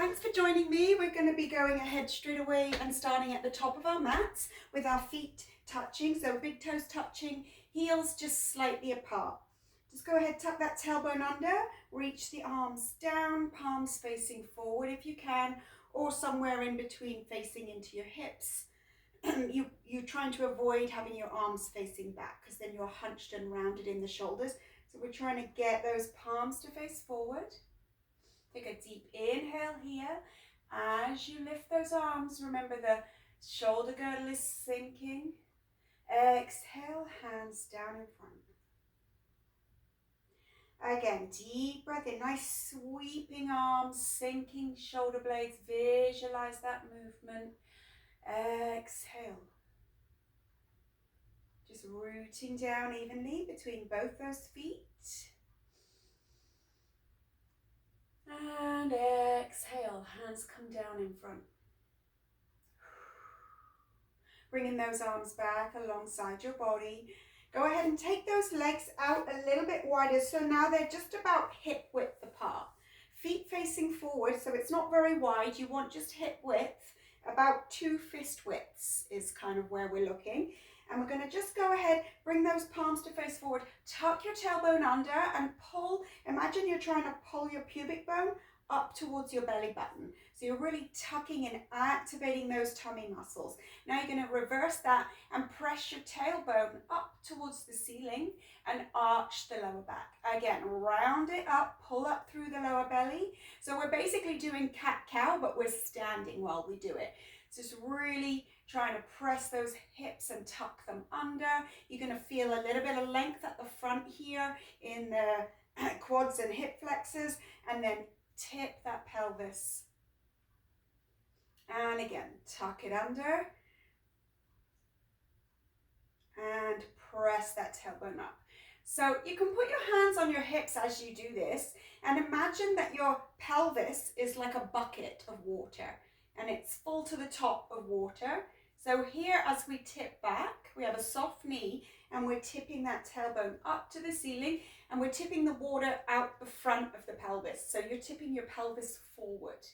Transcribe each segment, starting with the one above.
thanks for joining me. We're going to be going ahead straight away and starting at the top of our mats with our feet touching, so big toes touching, heels just slightly apart. Just go ahead, tuck that tailbone under, reach the arms down, palms facing forward if you can, or somewhere in between facing into your hips. You're trying to avoid having your arms facing back because then you're hunched and rounded in the shoulders. So we're trying to get those palms to face forward. Take a deep inhale here. As you lift those arms, remember the shoulder girdle is sinking. Exhale, hands down in front. Again, deep breath in, nice sweeping arms, sinking shoulder blades. Visualize that movement. Exhale. Just rooting down evenly between both those feet. And exhale, hands come down in front. Bringing those arms back alongside your body. Go ahead and take those legs out a little bit wider. So now they're just about hip width apart. Feet facing forward, so it's not very wide. You want just hip width, about 2 fist widths is kind of where we're looking. And we're going to just go ahead, bring those palms to face forward, tuck your tailbone under and pull. Imagine you're trying to pull your pubic bone up towards your belly button. So you're really tucking and activating those tummy muscles. Now you're going to reverse that and press your tailbone up towards the ceiling and arch the lower back. Again, round it up, pull up through the lower belly. So we're basically doing cat-cow, but we're standing while we do it. So just really trying to press those hips and tuck them under. You're going to feel a little bit of length at the front here in the quads and hip flexors, and then tip that pelvis. And again, tuck it under and press that tailbone up. So you can put your hands on your hips as you do this and imagine that your pelvis is like a bucket of water and it's full to the top of water. So here as we tip back, we have a soft knee and we're tipping that tailbone up to the ceiling and we're tipping the water out the front of the pelvis. So you're tipping your pelvis forward.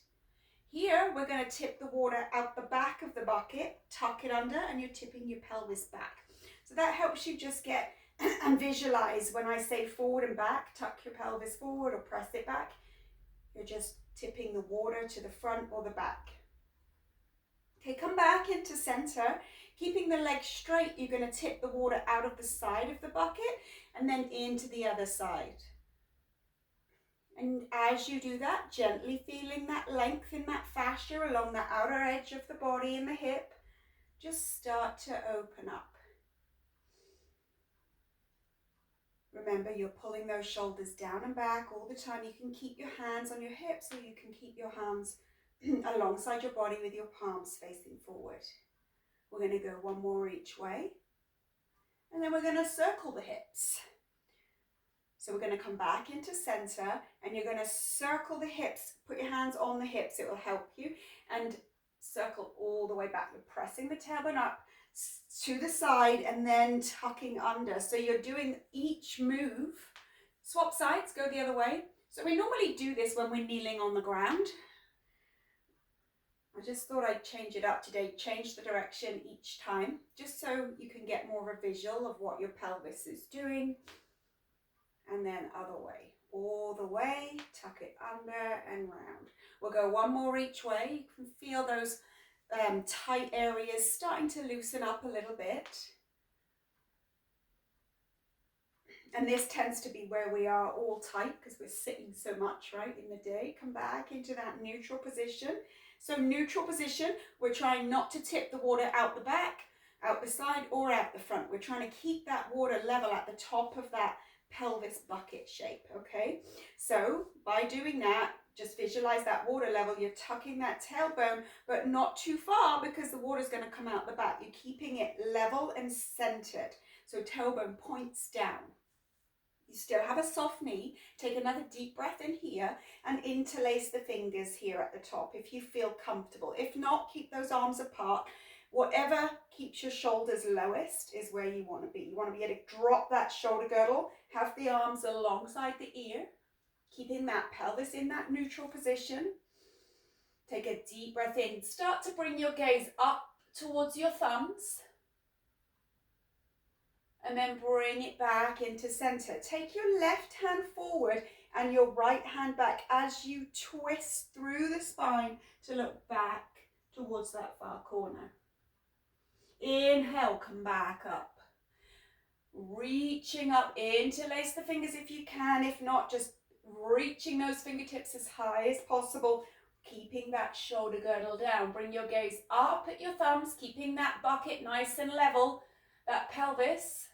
Here we're going to tip the water out the back of the bucket, tuck it under, and you're tipping your pelvis back. So that helps you just get and visualize when I say forward and back, tuck your pelvis forward or press it back. You're just tipping the water to the front or the back. Okay, come back into center. Keeping the legs straight, you're going to tip the water out of the side of the bucket and then into the other side. And as you do that, gently feeling that length in that fascia along the outer edge of the body and the hip, just start to open up. Remember, you're pulling those shoulders down and back all the time. You can keep your hands on your hips or you can keep your hands alongside your body with your palms facing forward. We're going to go one more each way. And then we're going to circle the hips. So we're going to come back into center and you're going to circle the hips. Put your hands on the hips, it will help you. And circle all the way back. You're pressing the tailbone up to the side and then tucking under. So you're doing each move. Swap sides, go the other way. So we normally do this when we're kneeling on the ground. I just thought I'd change it up today, change the direction each time, just so you can get more of a visual of what your pelvis is doing. And then other way, all the way, tuck it under and round. We'll go one more each way. You can feel those tight areas starting to loosen up a little bit. And this tends to be where we are all tight because we're sitting so much, right, in the day. Come back into that neutral position. So neutral position, we're trying not to tip the water out the back, out the side, or out the front. We're trying to keep that water level at the top of that pelvis bucket shape, okay? So by doing that, just visualize that water level. You're tucking that tailbone, but not too far because the water's going to come out the back. You're keeping it level and centered. So tailbone points down. You still have a soft knee. Take another deep breath in here and interlace the fingers here at the top if you feel comfortable. If not, keep those arms apart. Whatever keeps your shoulders lowest is where you want to be. You want to be able to drop that shoulder girdle, have the arms alongside the ear, keeping that pelvis in that neutral position. Take a deep breath in. Start to bring your gaze up towards your thumbs. And then bring it back into center. Take your left hand forward and your right hand back as you twist through the spine to look back towards that far corner. Inhale, come back up. Reaching up, interlace the fingers if you can. If not, just reaching those fingertips as high as possible. Keeping that shoulder girdle down. Bring your gaze up at your thumbs, keeping that bucket nice and level. That pelvis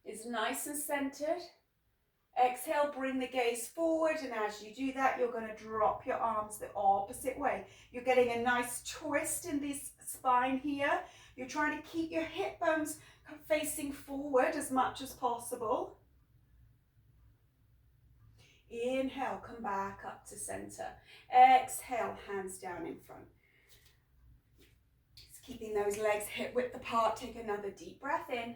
is nice and centered. Exhale, bring the gaze forward, and as you do that, you're going to drop your arms the opposite way. You're getting a nice twist in this spine here. You're trying to keep your hip bones facing forward as much as possible. Inhale, come back up to center. Exhale, hands down in front. Just keeping those legs hip width apart. Take another deep breath in.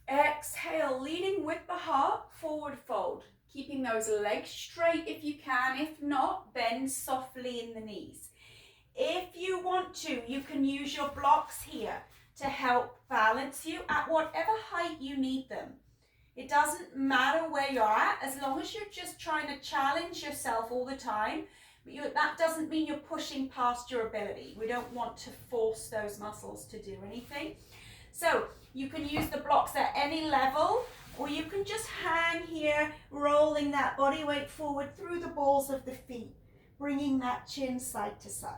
Exhale, leading with the heart, forward fold. Keeping those legs straight if you can. If not, bend softly in the knees. If you want to, you can use your blocks here to help balance you at whatever height you need them. It doesn't matter where you're at, as long as you're just trying to challenge yourself all the time. But that doesn't mean you're pushing past your ability. We don't want to force those muscles to do anything. So you can use the blocks at any level, or you can just hang here, rolling that body weight forward through the balls of the feet, bringing that chin side to side.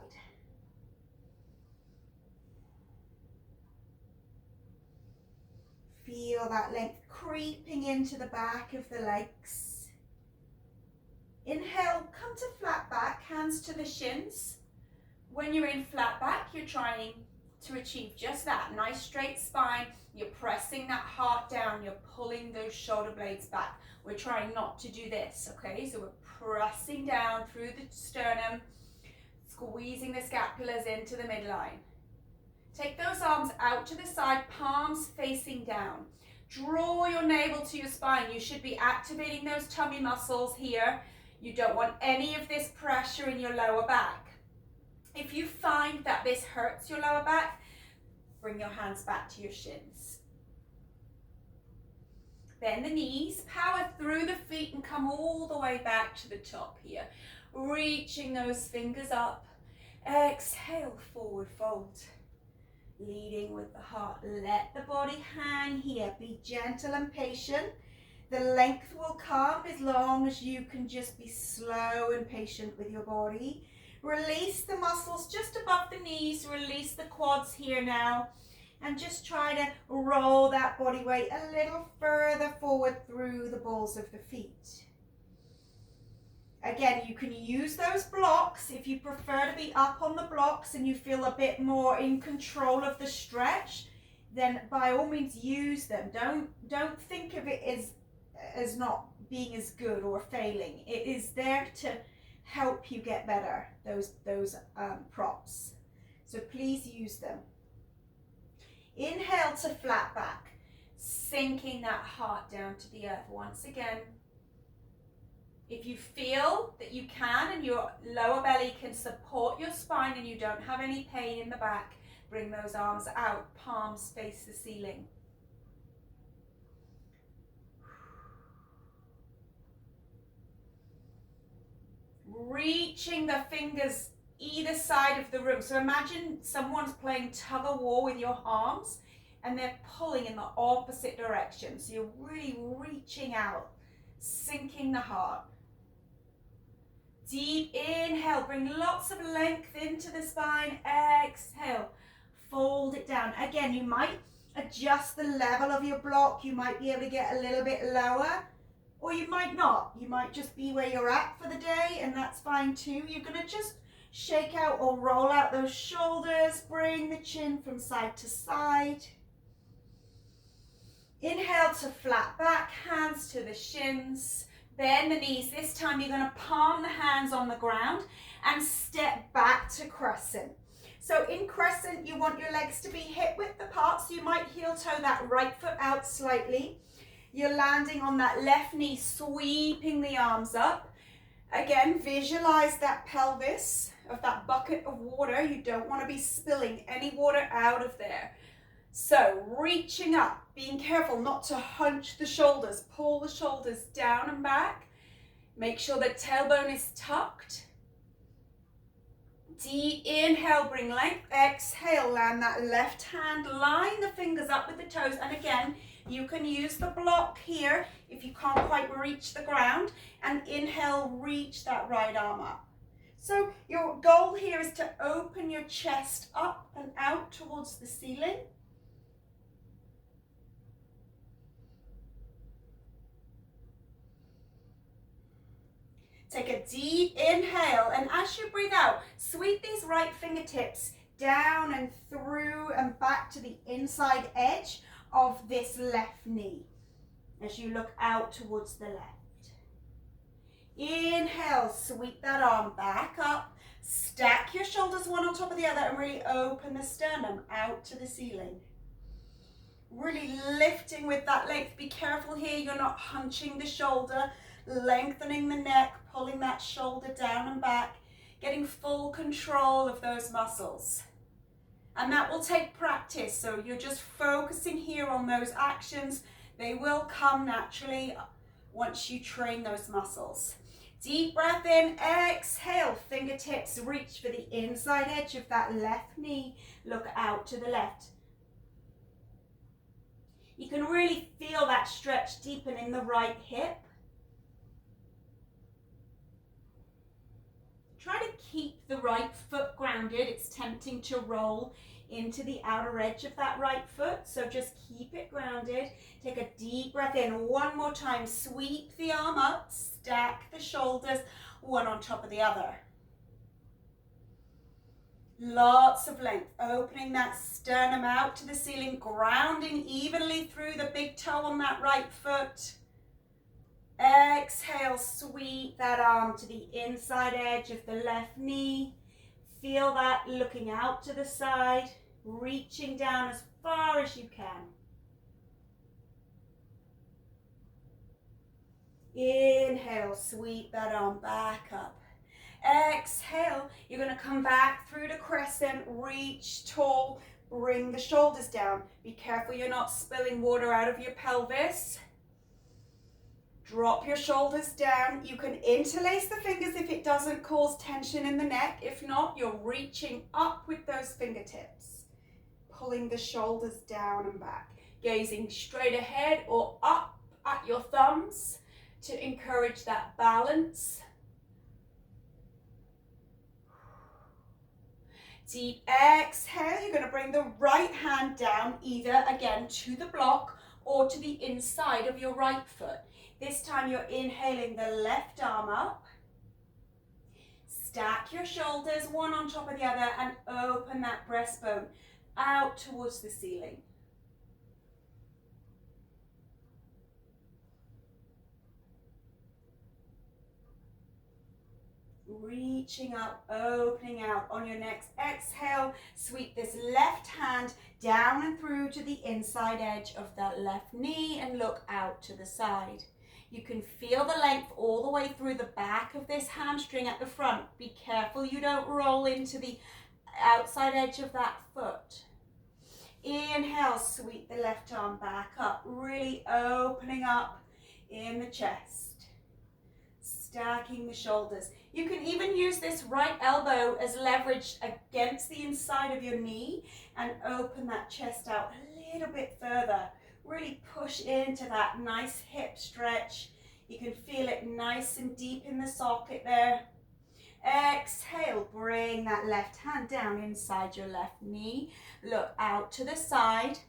Feel that length creeping into the back of the legs. Inhale, come to flat back, hands to the shins. When you're in flat back, you're trying to achieve just that, nice straight spine. You're pressing that heart down, you're pulling those shoulder blades back. We're trying not to do this, okay? So we're pressing down through the sternum, squeezing the scapulas into the midline. Take those arms out to the side, palms facing down. Draw your navel to your spine. You should be activating those tummy muscles here. You don't want any of this pressure in your lower back. If you find that this hurts your lower back, bring your hands back to your shins. Bend the knees, power through the feet and come all the way back to the top here. Reaching those fingers up. Exhale, forward fold. Leading with the heart. Let the body hang here. Be gentle and patient. The length will come as long as you can just be slow and patient with your body. Release the muscles just above the knees. Release the quads here now. And just try to roll that body weight a little further forward through the balls of the feet. Again, you can use those blocks if you prefer to be up on the blocks and you feel a bit more in control of the stretch, then by all means use them. Don't think of it as not being as good or failing. It is there to help you get better, those props. So please use them. Inhale to flat back, sinking that heart down to the earth once again. If you feel that you can and your lower belly can support your spine and you don't have any pain in the back, bring those arms out, palms face the ceiling. Reaching the fingers either side of the room. So imagine someone's playing tug of war with your arms and they're pulling in the opposite direction. So you're really reaching out, sinking the heart. Deep inhale, bring lots of length into the spine. Exhale, fold it down. Again, you might adjust the level of your block. You might be able to get a little bit lower, or you might not. You might just be where you're at for the day, and that's fine too. You're going to just shake out or roll out those shoulders. Bring the chin from side to side. Inhale to flat back, hands to the shins. Bend the knees. This time you're going to palm the hands on the ground and step back to crescent. So in crescent, you want your legs to be hip width apart. So you might heel toe that right foot out slightly. You're landing on that left knee, sweeping the arms up. Again, visualize that pelvis of that bucket of water. You don't want to be spilling any water out of there. So reaching up, being careful not to hunch the shoulders, pull the shoulders down and back. Make sure the tailbone is tucked. Deep inhale, bring length. Exhale, land that left hand, line the fingers up with the toes. And again, you can use the block here if you can't quite reach the ground. And inhale, reach that right arm up. So your goal here is to open your chest up and out towards the ceiling. Take a deep inhale, and as you breathe out, sweep these right fingertips down and through and back to the inside edge of this left knee as you look out towards the left. Inhale, sweep that arm back up, stack your shoulders one on top of the other and really open the sternum out to the ceiling. Really lifting with that length. Be careful here, you're not hunching the shoulder, lengthening the neck, pulling that shoulder down and back, getting full control of those muscles. And that will take practice, so you're just focusing here on those actions. They will come naturally once you train those muscles. Deep breath in, exhale, fingertips reach for the inside edge of that left knee, look out to the left. You can really feel that stretch deepen in the right hip. Try to keep the right foot grounded. It's tempting to roll into the outer edge of that right foot, so just keep it grounded. Take a deep breath in. One more time. Sweep the arm up, stack the shoulders, one on top of the other. Lots of length, opening that sternum out to the ceiling, grounding evenly through the big toe on that right foot. Exhale, sweep that arm to the inside edge of the left knee. Feel that looking out to the side, reaching down as far as you can. Inhale, sweep that arm back up. Exhale, you're going to come back through the crescent, reach tall, bring the shoulders down. Be careful you're not spilling water out of your pelvis. Drop your shoulders down. You can interlace the fingers if it doesn't cause tension in the neck. If not, you're reaching up with those fingertips, pulling the shoulders down and back, gazing straight ahead or up at your thumbs to encourage that balance. Deep exhale, you're going to bring the right hand down either again to the block or to the inside of your right foot. This time you're inhaling the left arm up. Stack your shoulders one on top of the other and open that breastbone out towards the ceiling. Reaching up, opening out. On your next exhale, sweep this left hand down and through to the inside edge of that left knee and look out to the side. You can feel the length all the way through the back of this hamstring at the front. Be careful you don't roll into the outside edge of that foot. Inhale, sweep the left arm back up, really opening up in the chest. Stacking the shoulders. You can even use this right elbow as leverage against the inside of your knee and open that chest out a little bit further. Really push into that nice hip stretch. You can feel it nice and deep in the socket there. Exhale, bring that left hand down inside your left knee. Look out to the side.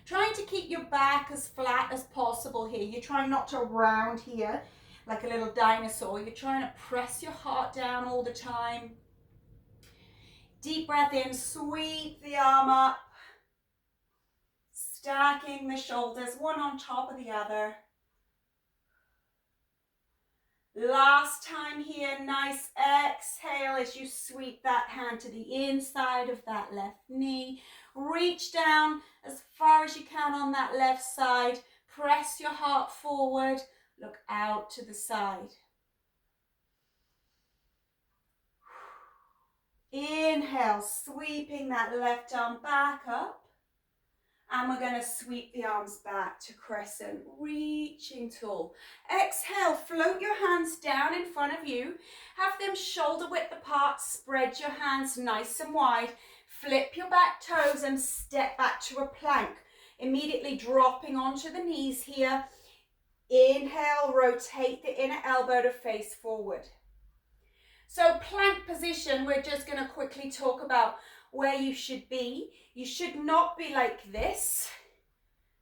Trying to keep your back as flat as possible here. You're trying not to round here like a little dinosaur. You're trying to press your heart down all the time. Deep breath in, sweep the arm up. Stacking the shoulders one on top of the other. Last time here, nice exhale as you sweep that hand to the inside of that left knee. Reach down as far as you can on that left side. Press your heart forward. Look out to the side. Inhale, sweeping that left arm back up. And we're going to sweep the arms back to crescent, reaching tall. Exhale, float your hands down in front of you. Have them shoulder width apart. Spread your hands nice and wide. Flip your back toes and step back to a plank. Immediately dropping onto the knees here. Inhale, rotate the inner elbow to face forward. So plank position, we're just going to quickly talk about where you should be. You should not be like this,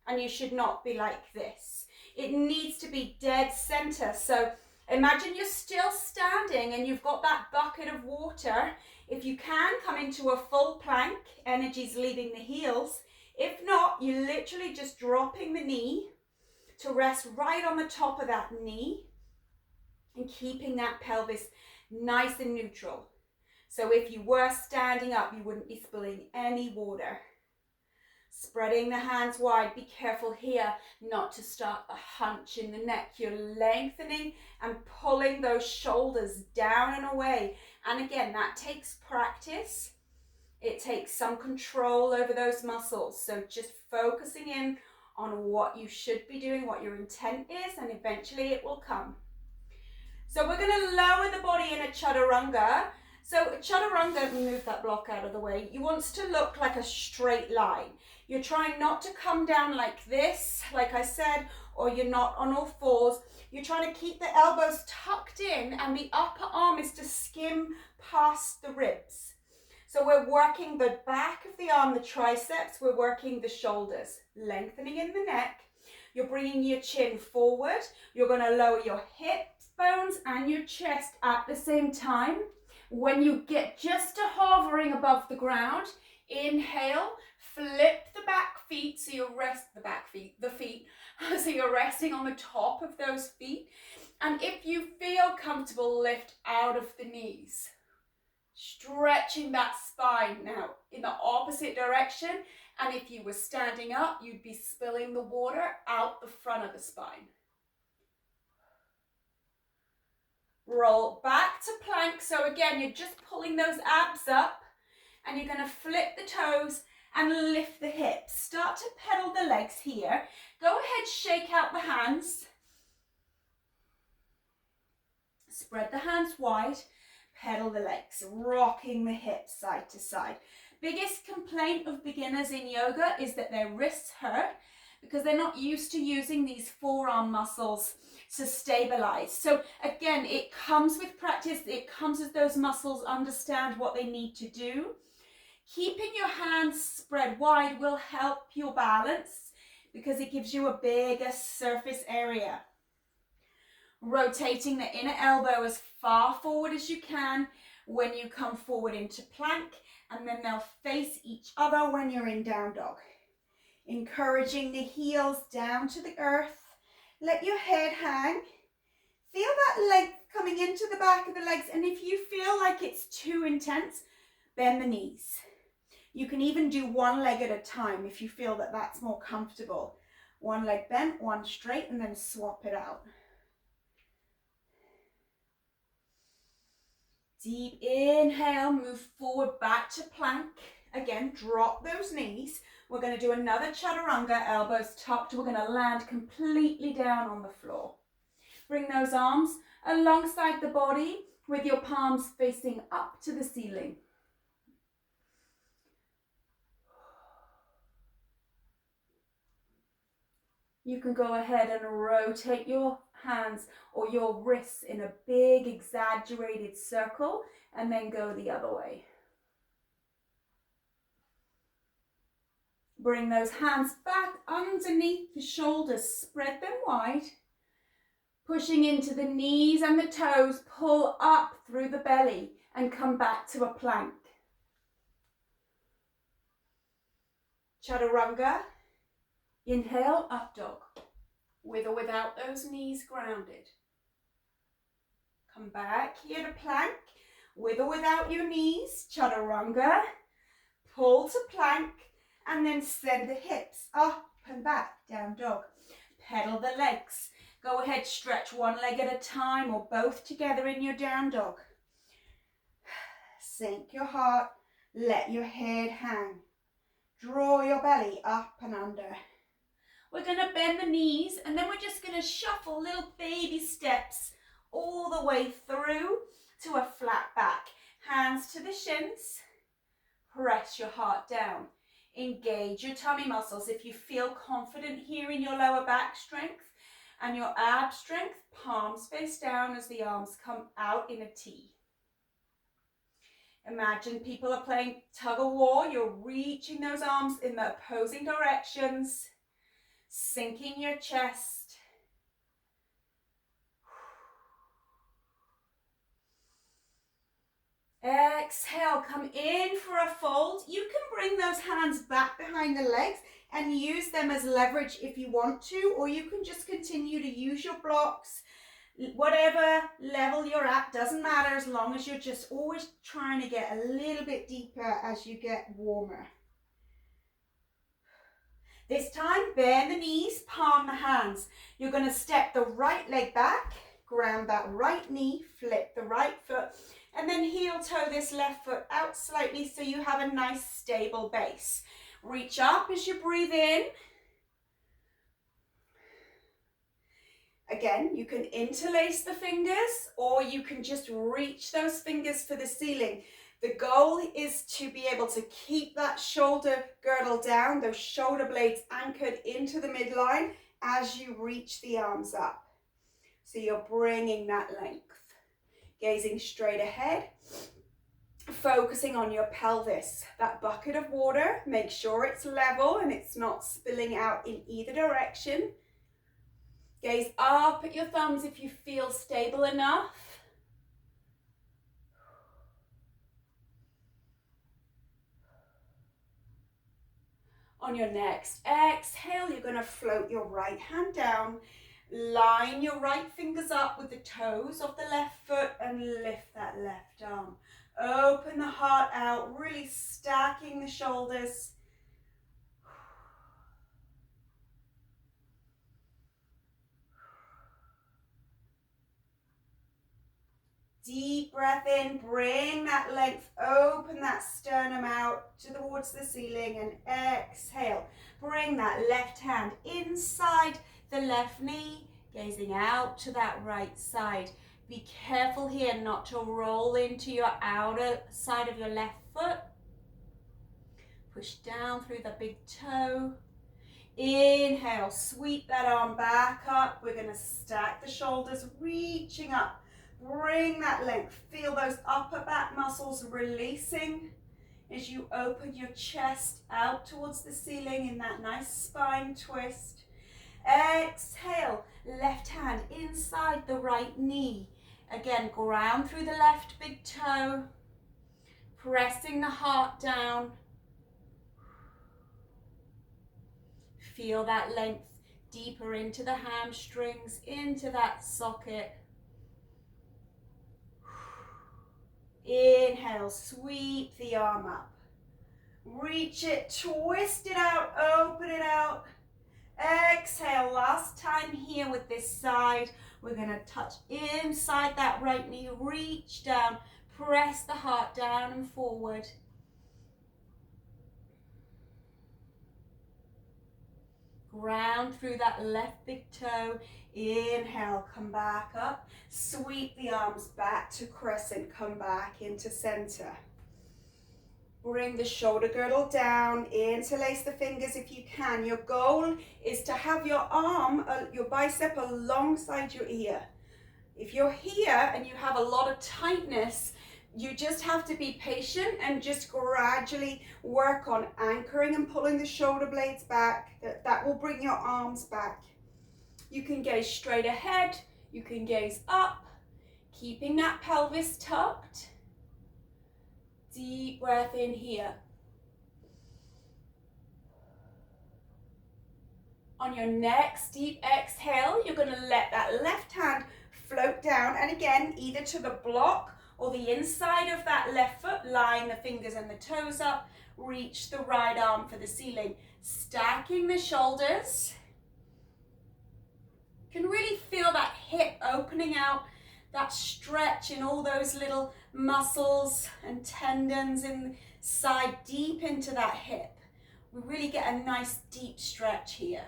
and you should not be like this. It needs to be dead center. So imagine you're still standing and you've got that bucket of water. If you can, come into a full plank, energy's leaving the heels. If not, you're literally just dropping the knee to rest right on the top of that knee and keeping that pelvis nice and neutral. So if you were standing up, you wouldn't be spilling any water. Spreading the hands wide. Be careful here not to start a hunch in the neck. You're lengthening and pulling those shoulders down and away. And again, that takes practice. It takes some control over those muscles. So just focusing in on what you should be doing, what your intent is, and eventually it will come. So we're going to lower the body in a chaturanga. So chaturanga, move that block out of the way. You want to look like a straight line. You're trying not to come down like this, like I said, or you're not on all fours. You're trying to keep the elbows tucked in and the upper arm is to skim past the ribs. So we're working the back of the arm, the triceps, we're working the shoulders, lengthening in the neck. You're bringing your chin forward. You're going to lower your hip bones and your chest at the same time. When you get just to hovering above the ground, inhale, flip the back feet so you rest the feet, so you're resting on the top of those feet. And if you feel comfortable, lift out of the knees, stretching that spine now in the opposite direction. And if you were standing up, you'd be spilling the water out the front of the spine. Roll back to plank. So again, you're just pulling those abs up and you're going to flip the toes and lift the hips. Start to pedal the legs here. Go ahead, shake out the hands. Spread the hands wide, pedal the legs, rocking the hips side to side. Biggest complaint of beginners in yoga is that their wrists hurt because they're not used to using these forearm muscles to stabilize. So again, it comes with practice. It comes as those muscles understand what they need to do. Keeping your hands spread wide will help your balance because it gives you a bigger surface area. Rotating the inner elbow as far forward as you can when you come forward into plank, and then they'll face each other when you're in down dog. Encouraging the heels down to the earth. Let your head hang. Feel that length coming into the back of the legs, and if you feel like it's too intense, bend the knees. You can even do one leg at a time if you feel that that's more comfortable. One leg bent, one straight, and then swap it out. Deep inhale, move forward back to plank. Again, drop those knees. We're going to do another chaturanga, elbows tucked. We're going to land completely down on the floor. Bring those arms alongside the body with your palms facing up to the ceiling. You can go ahead and rotate your hands or your wrists in a big exaggerated circle and then go the other way. Bring those hands back underneath the shoulders, spread them wide. Pushing into the knees and the toes, pull up through the belly and come back to a plank. Chaturanga. Inhale, up dog, with or without those knees grounded. Come back here to plank, with or without your knees, chaturanga. Pull to plank, and then send the hips up and back, down dog. Pedal the legs. Go ahead, stretch one leg at a time or both together in your down dog. Sink your heart, Let your head hang. Draw your belly up and under. We're going to bend the knees and then we're just going to shuffle little baby steps all the way through to a flat back. Hands to the shins. Press your heart down. Engage your tummy muscles. If you feel confident here in your lower back strength and your ab strength, palms face down as the arms come out in a T. Imagine people are playing tug of war. You're reaching those arms in the opposing directions, sinking your chest. Exhale, come in for a fold. You can bring those hands back behind the legs and use them as leverage if you want to, or you can just continue to use your blocks. Whatever level you're at, doesn't matter, as long as you're just always trying to get a little bit deeper as you get warmer. This time, bend the knees, palm the hands. You're going to step the right leg back, ground that right knee, flip the right foot, and then heel toe this left foot out slightly so you have a nice stable base. Reach up as you breathe in. Again, you can interlace the fingers or you can just reach those fingers for the ceiling. The goal is to be able to keep that shoulder girdle down, those shoulder blades anchored into the midline as you reach the arms up. So you're bringing that length. Gazing straight ahead, focusing on your pelvis. That bucket of water, make sure it's level and it's not spilling out in either direction. Gaze up at your thumbs if you feel stable enough. On your next exhale, you're going to float your right hand down. Line your right fingers up with the toes of the left foot and lift that left arm. Open the heart out, really stacking the shoulders. Deep breath in, bring that length, open that sternum out towards the ceiling and exhale. Bring that left hand inside the left knee, gazing out to that right side. Be careful here not to roll into your outer side of your left foot. Push down through the big toe. Inhale, sweep that arm back up. We're going to stack the shoulders, reaching up. Bring that length. Feel those upper back muscles releasing as you open your chest out towards the ceiling in that nice spine twist. Exhale, left hand inside the right knee. Again, ground through the left big toe. Pressing the heart down. Feel that length deeper into the hamstrings, into that socket. Inhale, sweep the arm up. Reach it, twist it out, open it out. Exhale, last time here with this side. We're going to touch inside that right knee, reach down, press the heart down and forward. Ground through that left big toe. Inhale, come back up. Sweep the arms back to crescent, come back into center. Bring the shoulder girdle down, interlace the fingers if you can. Your goal is to have your arm, your bicep alongside your ear. If you're here and you have a lot of tightness, you just have to be patient and just gradually work on anchoring and pulling the shoulder blades back. That will bring your arms back. You can gaze straight ahead, you can gaze up, keeping that pelvis tucked. Deep breath in here. On your next deep exhale, you're going to let that left hand float down, and again, either to the block or the inside of that left foot, line the fingers and the toes up, reach the right arm for the ceiling, stacking the shoulders. You can really feel that hip opening out, that stretch in all those little muscles and tendons inside, deep into that hip. We really get a nice deep stretch here.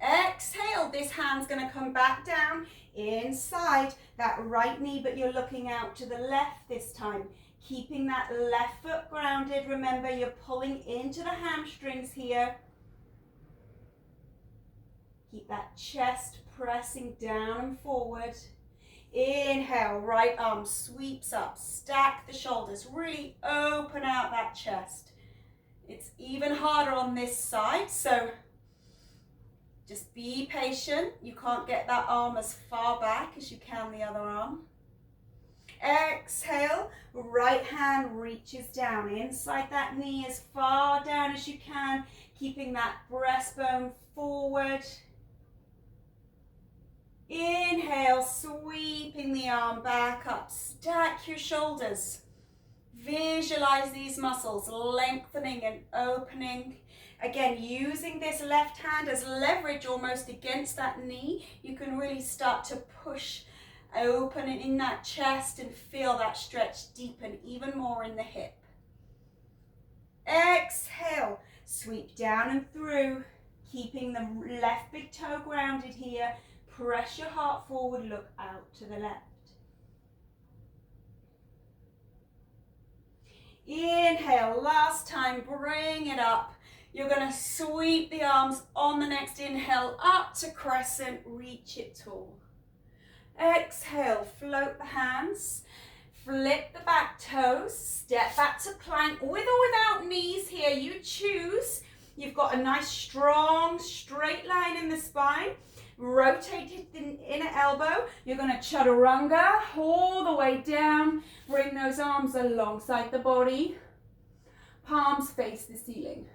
Exhale, this hand's going to come back down inside that right knee, but you're looking out to the left this time. Keeping that left foot grounded. Remember, you're pulling into the hamstrings here. Keep that chest pressing down and forward. Inhale, right arm sweeps up. Stack the shoulders. Really open out that chest. It's even harder on this side, so just be patient. You can't get that arm as far back as you can the other arm. Exhale, right hand reaches down inside that knee as far down as you can, keeping that breastbone forward. Inhale, sweeping the arm back up. Stack your shoulders. Visualize these muscles lengthening and opening. Again, using this left hand as leverage almost against that knee, you can really start to push open in that chest and feel that stretch deepen even more in the hip. Exhale, sweep down and through, keeping the left big toe grounded here. Press your heart forward, look out to the left. Inhale, last time, bring it up. You're going to sweep the arms on the next inhale up to crescent, reach it tall. Exhale, float the hands, flip the back toes, step back to plank with or without knees here, you choose. You've got a nice strong straight line in the spine. Rotate the inner elbow. You're going to chaturanga all the way down. Bring those arms alongside the body. Palms face the ceiling.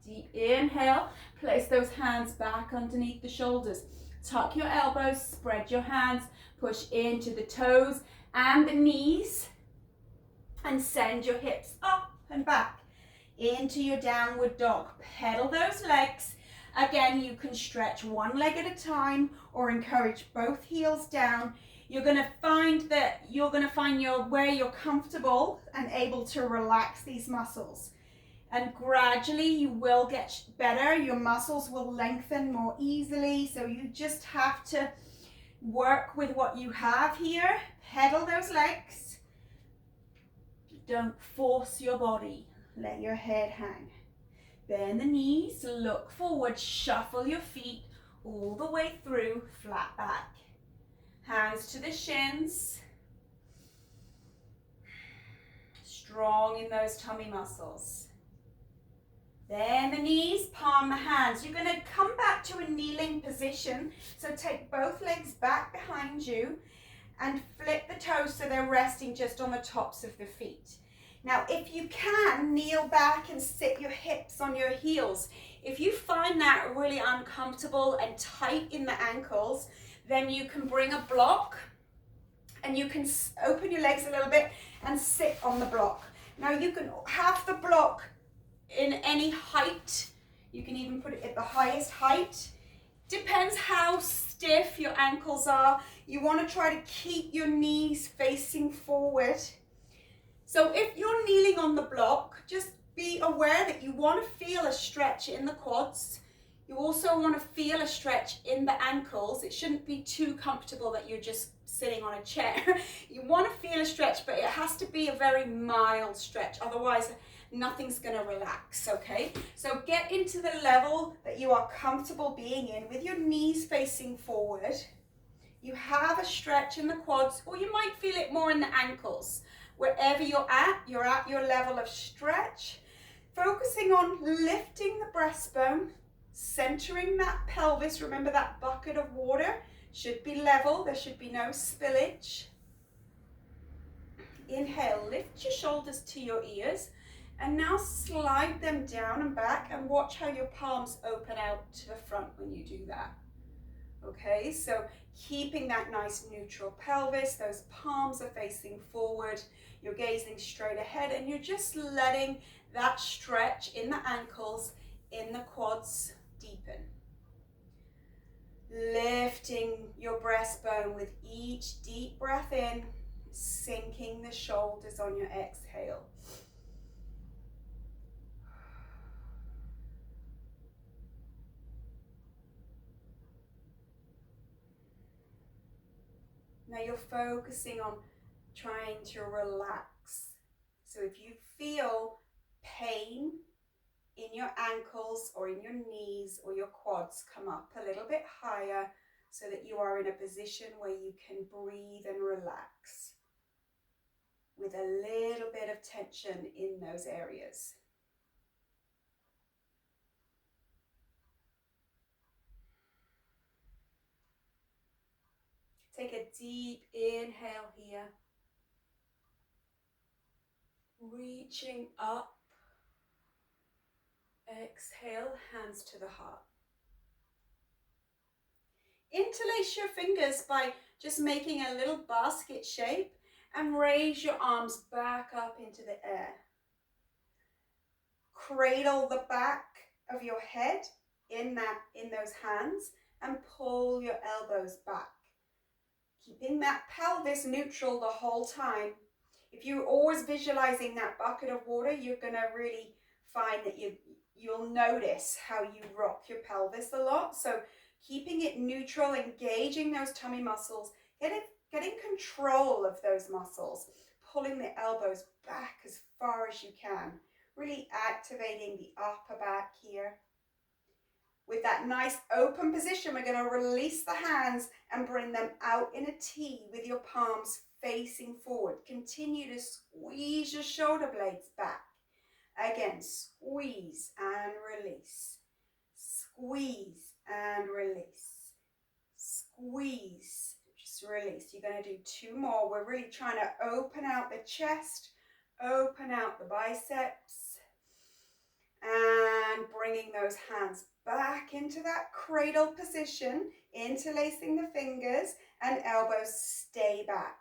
Deep inhale, place those hands back underneath the shoulders. Tuck your elbows, spread your hands, push into the toes and the knees, and send your hips up and back into your downward dog. Pedal those legs. Again, you can stretch one leg at a time or encourage both heels down. You're going to find where you're comfortable and able to relax these muscles. And gradually you will get better. Your muscles will lengthen more easily. So you just have to work with what you have here. Pedal those legs. Don't force your body. Let your head hang. Bend the knees, look forward, shuffle your feet all the way through, flat back. Hands to the shins. Strong in those tummy muscles. Bend the knees, palm the hands. You're going to come back to a kneeling position. So take both legs back behind you and flip the toes so they're resting just on the tops of the feet. Now, if you can, kneel back and sit your hips on your heels. If you find that really uncomfortable and tight in the ankles, then you can bring a block and you can open your legs a little bit and sit on the block. Now, you can have the block in any height. You can even put it at the highest height. Depends how stiff your ankles are. You want to try to keep your knees facing forward. So if you're kneeling on the block, just be aware that you want to feel a stretch in the quads. You also want to feel a stretch in the ankles. It shouldn't be too comfortable that you're just sitting on a chair. You want to feel a stretch, but it has to be a very mild stretch. Otherwise, nothing's going to relax, okay? So get into the level that you are comfortable being in with your knees facing forward. You have a stretch in the quads, or you might feel it more in the ankles. Wherever you're at your level of stretch. Focusing on lifting the breastbone, centering that pelvis. Remember that bucket of water should be level. There should be no spillage. Inhale, lift your shoulders to your ears. And now slide them down and back and watch how your palms open out to the front when you do that. Okay, so keeping that nice neutral pelvis, those palms are facing forward, you're gazing straight ahead, and you're just letting that stretch in the ankles, in the quads deepen. Lifting your breastbone with each deep breath in, sinking the shoulders on your exhale. Now you're focusing on trying to relax. So if you feel pain in your ankles or in your knees or your quads, come up a little bit higher so that you are in a position where you can breathe and relax with a little bit of tension in those areas. Take a deep inhale here, reaching up. Exhale, hands to the heart. Interlace your fingers by just making a little basket shape and raise your arms back up into the air. Cradle the back of your head in those hands and pull your elbows back. Keeping that pelvis neutral the whole time. If you're always visualizing that bucket of water, you're going to really find that you'll notice how you rock your pelvis a lot. So keeping it neutral, engaging those tummy muscles, getting control of those muscles, pulling the elbows back as far as you can, really activating the upper back here. With that nice open position, we're going to release the hands and bring them out in a T with your palms facing forward. Continue to squeeze your shoulder blades back. Again, squeeze and release. Squeeze and release. Squeeze, just release. You're going to do 2 more. We're really trying to open out the chest, open out the biceps, and bringing those hands back into that cradle position, interlacing the fingers and elbows stay back.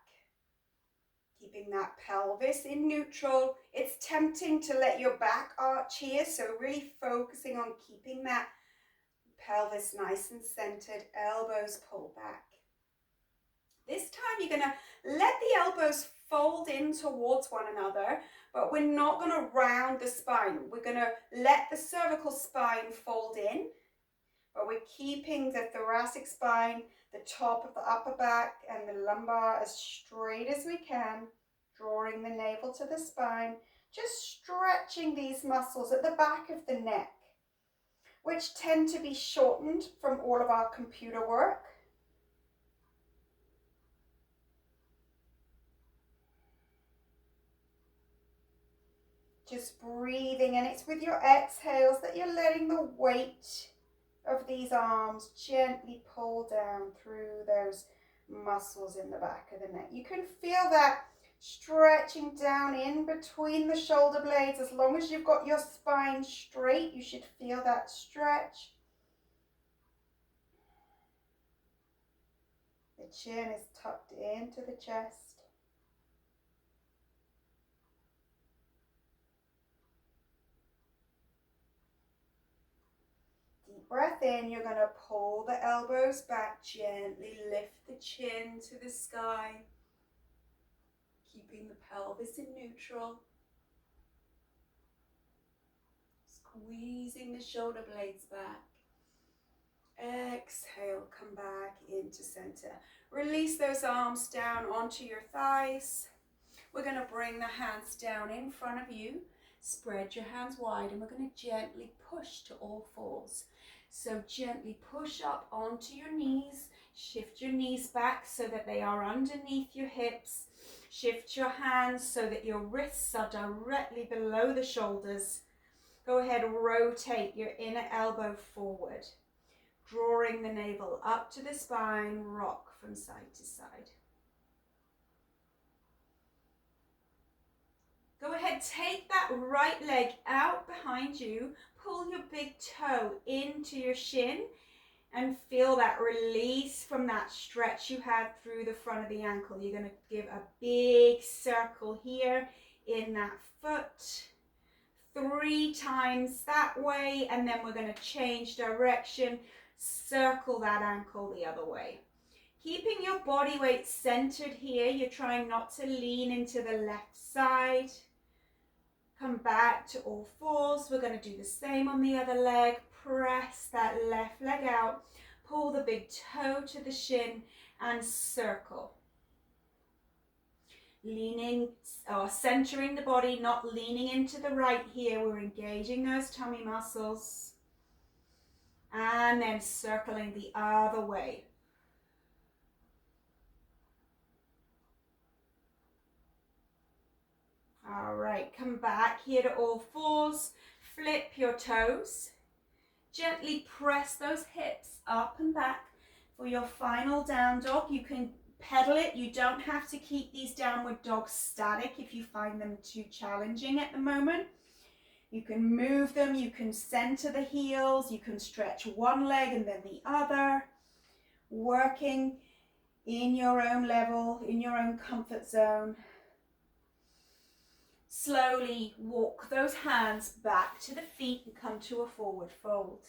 Keeping that pelvis in neutral. It's tempting to let your back arch here, so really focusing on keeping that pelvis nice and centered, elbows pull back. This time you're going to let the elbows fold in towards one another, but we're not going to round the spine. We're going to let the cervical spine fold in, but we're keeping the thoracic spine, the top of the upper back and the lumbar as straight as we can, drawing the navel to the spine, just stretching these muscles at the back of the neck, which tend to be shortened from all of our computer work. Just breathing, and it's with your exhales that you're letting the weight of these arms gently pull down through those muscles in the back of the neck. You can feel that stretching down in between the shoulder blades. As long as you've got your spine straight, you should feel that stretch. The chin is tucked into the chest. Deep breath in, you're going to pull the elbows back, gently lift the chin to the sky, keeping the pelvis in neutral. Squeezing the shoulder blades back. Exhale, come back into center. Release those arms down onto your thighs. We're going to bring the hands down in front of you. Spread your hands wide, and we're going to gently push to all fours. So gently push up onto your knees. Shift your knees back so that they are underneath your hips. Shift your hands so that your wrists are directly below the shoulders. Go ahead, rotate your inner elbow forward, drawing the navel up to the spine, rock from side to side. Go ahead, take that right leg out behind you, pull your big toe into your shin, and feel that release from that stretch you had through the front of the ankle. You're going to give a big circle here in that foot, 3 times that way, and then we're going to change direction, circle that ankle the other way. Keeping your body weight centered here, you're trying not to lean into the left side. Come back to all fours. We're going to do the same on the other leg. Press that left leg out, pull the big toe to the shin and circle. Leaning or centering the body, not leaning into the right here. We're engaging those tummy muscles. And then circling the other way. All right, come back here to all fours. Flip your toes. Gently press those hips up and back for your final down dog. You can pedal it. You don't have to keep these downward dogs static if you find them too challenging at the moment. You can move them. You can center the heels. You can stretch one leg and then the other. Working in your own level, in your own comfort zone. Slowly walk those hands back to the feet and come to a forward fold.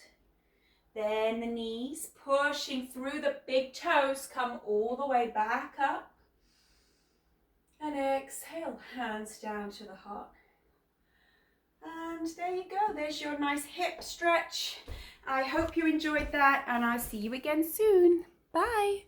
Then the knees pushing through the big toes, come all the way back up. And exhale, hands down to the heart. And there you go, there's your nice hip stretch. I hope you enjoyed that and I'll see you again soon. Bye.